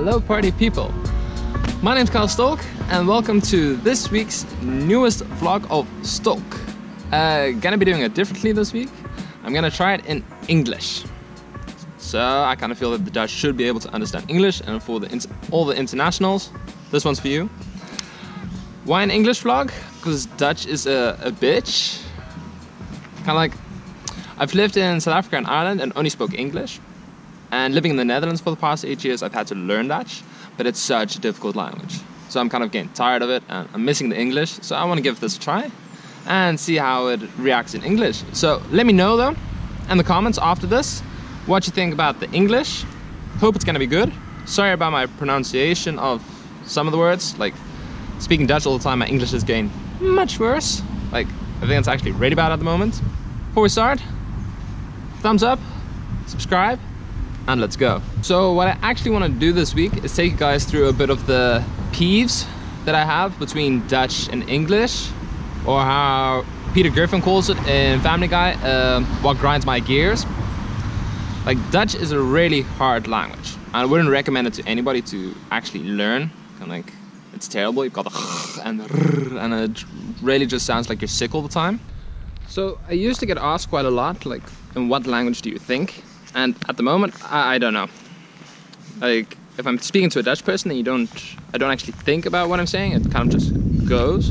Hello party people! My name's Stolk and welcome to this week's newest vlog of Stolk. Gonna be doing it differently this week. I'm gonna try it in English. So I kind of feel that the Dutch should be able to understand English, and for all the internationals, this one's for you. Why an English vlog? Because Dutch is a bitch. Kind of like, I've lived in South Africa and Ireland and only spoke English. And living in the Netherlands for the past 8 years, I've had to learn Dutch, but it's such a difficult language. So I'm kind of getting tired of it and I'm missing the English. So I want to give this a try and see how it reacts in English. So let me know though, in the comments after this, what you think about the English. Hope it's gonna be good. Sorry about my pronunciation of some of the words. Like, speaking Dutch all the time, my English is getting much worse. Like, I think it's actually really bad at the moment. Before we start, thumbs up, subscribe, and let's go. So what I actually want to do this week is take you guys through a bit of the peeves that I have between Dutch and English, or how Peter Griffin calls it in Family Guy, what grinds my gears. Like, Dutch is a really hard language. I wouldn't recommend it to anybody to actually learn. And like, it's terrible. You've got the and it really just sounds like you're sick all the time. So I used to get asked quite a lot, like, in what language do you think? And at the moment, I don't know. Like, if I'm speaking to a Dutch person and I don't actually think about what I'm saying, it kind of just goes.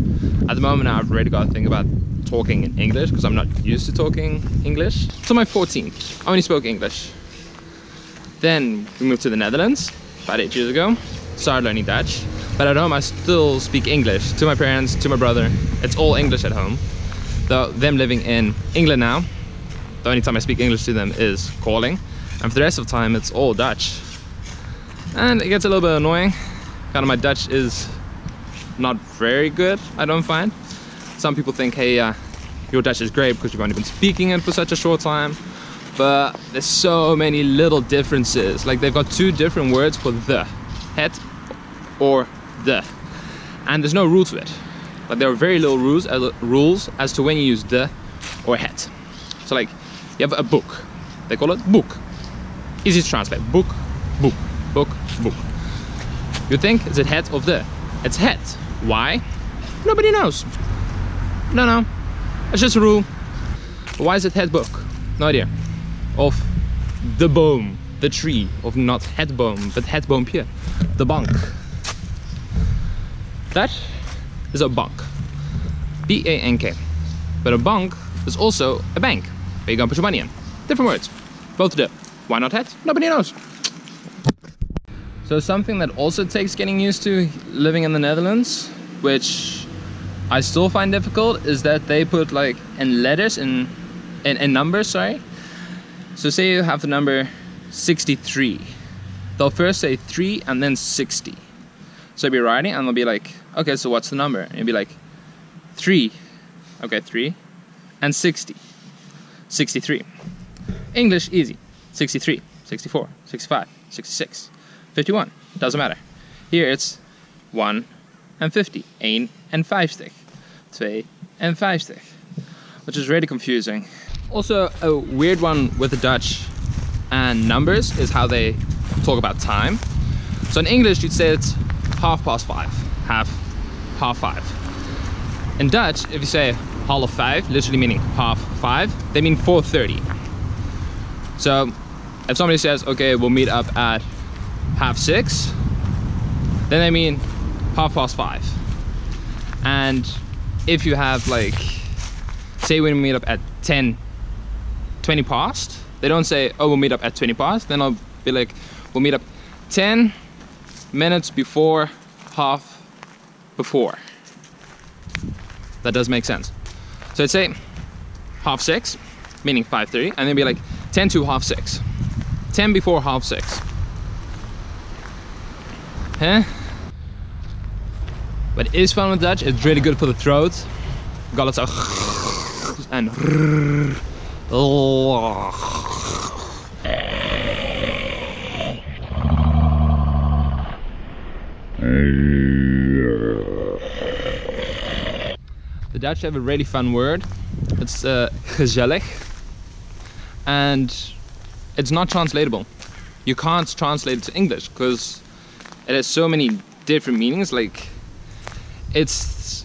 At the moment, I've really got to think about talking in English because I'm not used to talking English. So my 14th, I only spoke English. Then we moved to the Netherlands about 8 years ago. Started learning Dutch. But at home, I still speak English to my parents, to my brother. It's all English at home. Though them living in England now, the only time I speak English to them is calling, and for the rest of the time it's all Dutch. And it gets a little bit annoying. Kind of, my Dutch is not very good, I don't find. Some people think, hey, your Dutch is great because you've only been speaking it for such a short time, but there's so many little differences. Like, they've got two different words for the, het or the, and there's no rule to it. Like, there are very little rules as to when you use the or het. So like, you have a book, they call it book. Easy to translate, book, book, book, book. You think, is it het of the? It's het. Why? Nobody knows. No, it's just a rule. Why is it het book? No idea. Of the boom, the tree, of not het boom, but het boompje, the bank. That is a bank, B-A-N-K. But a bank is also a bank, where you go and put your money in. Different words, both do. Why not het? Nobody knows. So something that also takes getting used to living in the Netherlands, which I still find difficult, is that they put like in letters, in numbers, sorry. So say you have the number 63. They'll first say 3 and then 60. So you'll be writing and they'll be like, okay, so what's the number? And you'll be like, 3. Okay, 3. And 60. 63. English, easy. 63, 64, 65, 66, 51. Doesn't matter. Here it's 1 and 50. 1 and 50. 2 and 50. Which is really confusing. Also, a weird one with the Dutch and numbers is how they talk about time. So in English, you'd say it's 5:30. Half 5. In Dutch, if you say 4:30, literally meaning 5:30, they mean 4:30. So if somebody says, okay, we'll meet up at 6:30, then they mean 5:30. And if you have, like, say we meet up at 20 past, they don't say, oh, we'll meet up at 20 past. Then I'll be like, we'll meet up 10 minutes before half before. That does make sense. So I'd say 6:30, meaning 5:30, and then be like 10 to 6:30. 10 before 6:30. Huh? But it is fun with Dutch. It's really good for the throat. Got lots of and the Dutch have a really fun word. It's gezellig, and it's not translatable. You can't translate it to English because it has so many different meanings. Like, it's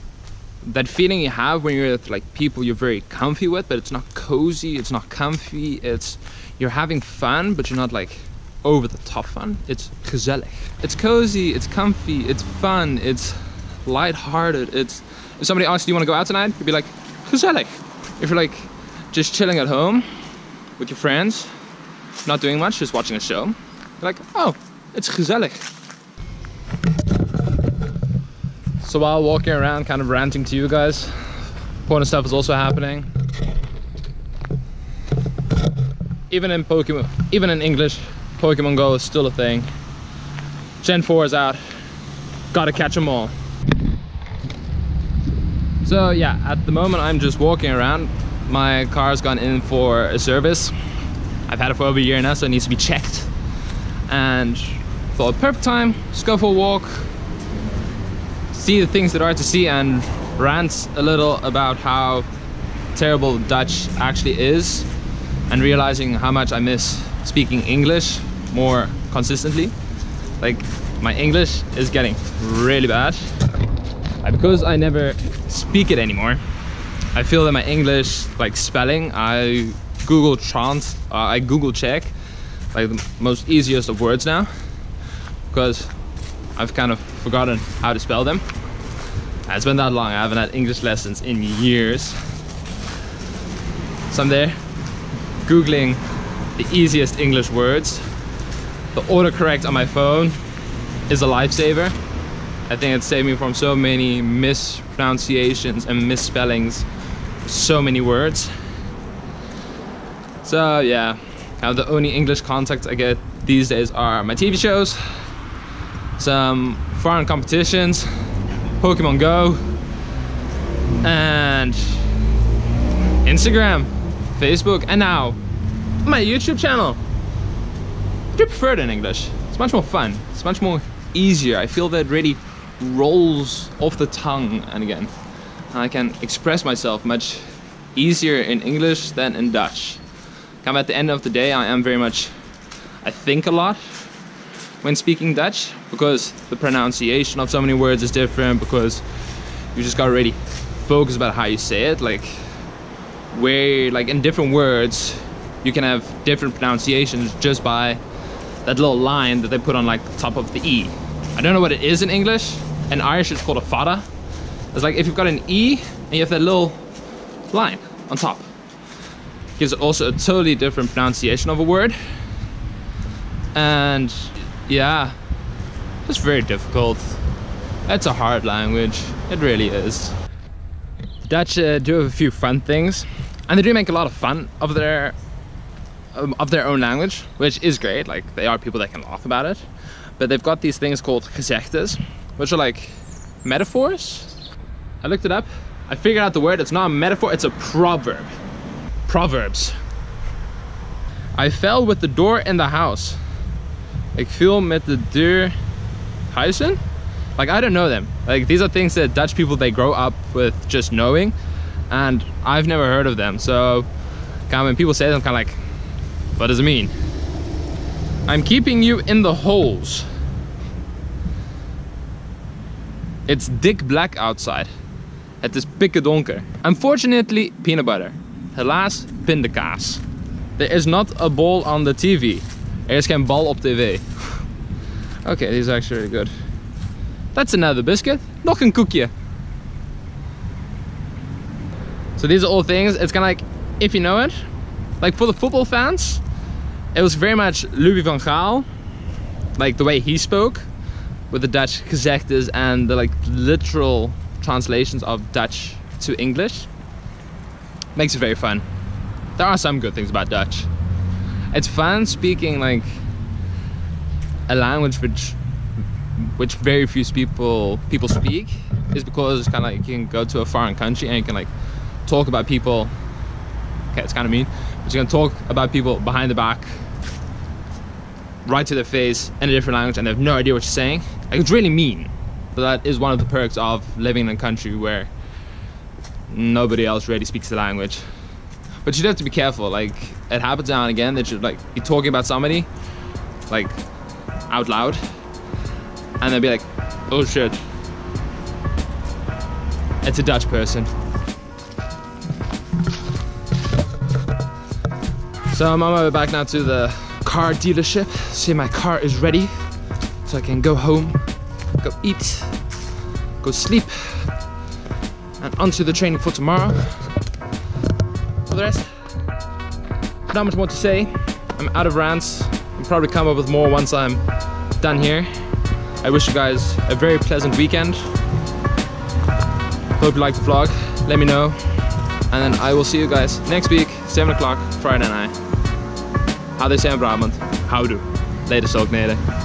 that feeling you have when you're with like people you're very comfy with, but it's not cozy, it's not comfy, it's you're having fun, but you're not like over the top fun. It's gezellig. It's cozy, it's comfy, it's fun, it's light-hearted. It's, if somebody asks, do you want to go out tonight? You'd be like, gezellig. If you're like just chilling at home with your friends, not doing much, just watching a show, you're like, oh, it's gezellig. So while walking around kind of ranting to you guys, important stuff is also happening. Even in Pokemon, even in English, Pokemon Go is still a thing. Gen 4 is out. Gotta catch them all. So yeah, at the moment I'm just walking around. My car's gone in for a service. I've had it for over a year now, so it needs to be checked. And thought perfect time, just go for a walk, see the things that are to see, and rant a little about how terrible Dutch actually is, and realizing how much I miss speaking English more consistently. Like, my English is getting really bad. Because I never speak it anymore, I feel that my English, like spelling, I Google check like the most easiest of words now, because I've kind of forgotten how to spell them. And it's been that long, I haven't had English lessons in years. So I'm there, Googling the easiest English words. The autocorrect on my phone is a lifesaver. I think it saved me from so many mispronunciations and misspellings, so many words. So yeah, kind of the only English contact I get these days are my TV shows, some foreign competitions, Pokemon Go, and Instagram, Facebook, and now my YouTube channel. I do prefer it in English. It's much more fun. It's much more easier. I feel that it really rolls off the tongue, and again, I can express myself much easier in English than in Dutch. Kind of at the end of the day, I am very much, I think a lot when speaking Dutch, because the pronunciation of so many words is different, because you just gotta really focus about how you say it. Like, where, like in different words, you can have different pronunciations just by that little line that they put on like the top of the E. I don't know what it is in English. In Irish it's called a fada. It's like if you've got an E and you have that little line on top. It gives it also a totally different pronunciation of a word. And yeah, it's very difficult. It's a hard language, it really is. Dutch do have a few fun things, and they do make a lot of fun of their own language, which is great. Like, they are people that can laugh about it. But they've got these things called gezegdes, which are like metaphors. I looked it up, I figured out the word. It's not a metaphor, it's a proverb. Proverbs. I fell with the door in the house. Ik viel met de deur huizen. Like, I don't know them. Like, these are things that Dutch people, they grow up with just knowing, and I've never heard of them. So kind of when people say them, I'm kind of like, what does it mean? I'm keeping you in the holes. It's dick black outside. Het is pikke donker. Unfortunately, peanut butter. Helaas, pindakaas. There is not a ball on the TV. Er is geen bal op tv. Okay, these are actually really good. That's another biscuit. Nog een koekje. So these are all things, it's kind of like, if you know it, like for the football fans, it was very much Louis van Gaal, like the way he spoke, with the Dutch gezegdes and the like literal translations of Dutch to English. Makes it very fun. There are some good things about Dutch. It's fun speaking like a language which very few people speak, is because it's kind of like you can go to a foreign country and you can like talk about people. Okay, it's kind of mean, but you can talk about people behind the back, right to their face in a different language, and they have no idea what you're saying. Like, it's really mean, but that is one of the perks of living in a country where nobody else really speaks the language. But you have to be careful. Like, it happens now and again that you like be talking about somebody like out loud, and they'll be like, oh shit, it's a Dutch person. So I'm on my way back now to the car dealership. See, my car is ready, so I can go home, go eat, go sleep, and onto the training for tomorrow. For the rest, not much more to say. I'm out of rants. I'll probably come up with more once I'm done here. I wish you guys a very pleasant weekend. Hope you liked the vlog. Let me know. And then I will see you guys next week, 7 o'clock, Friday night. How they say in Brabant. Houdoe. Later, Stolk.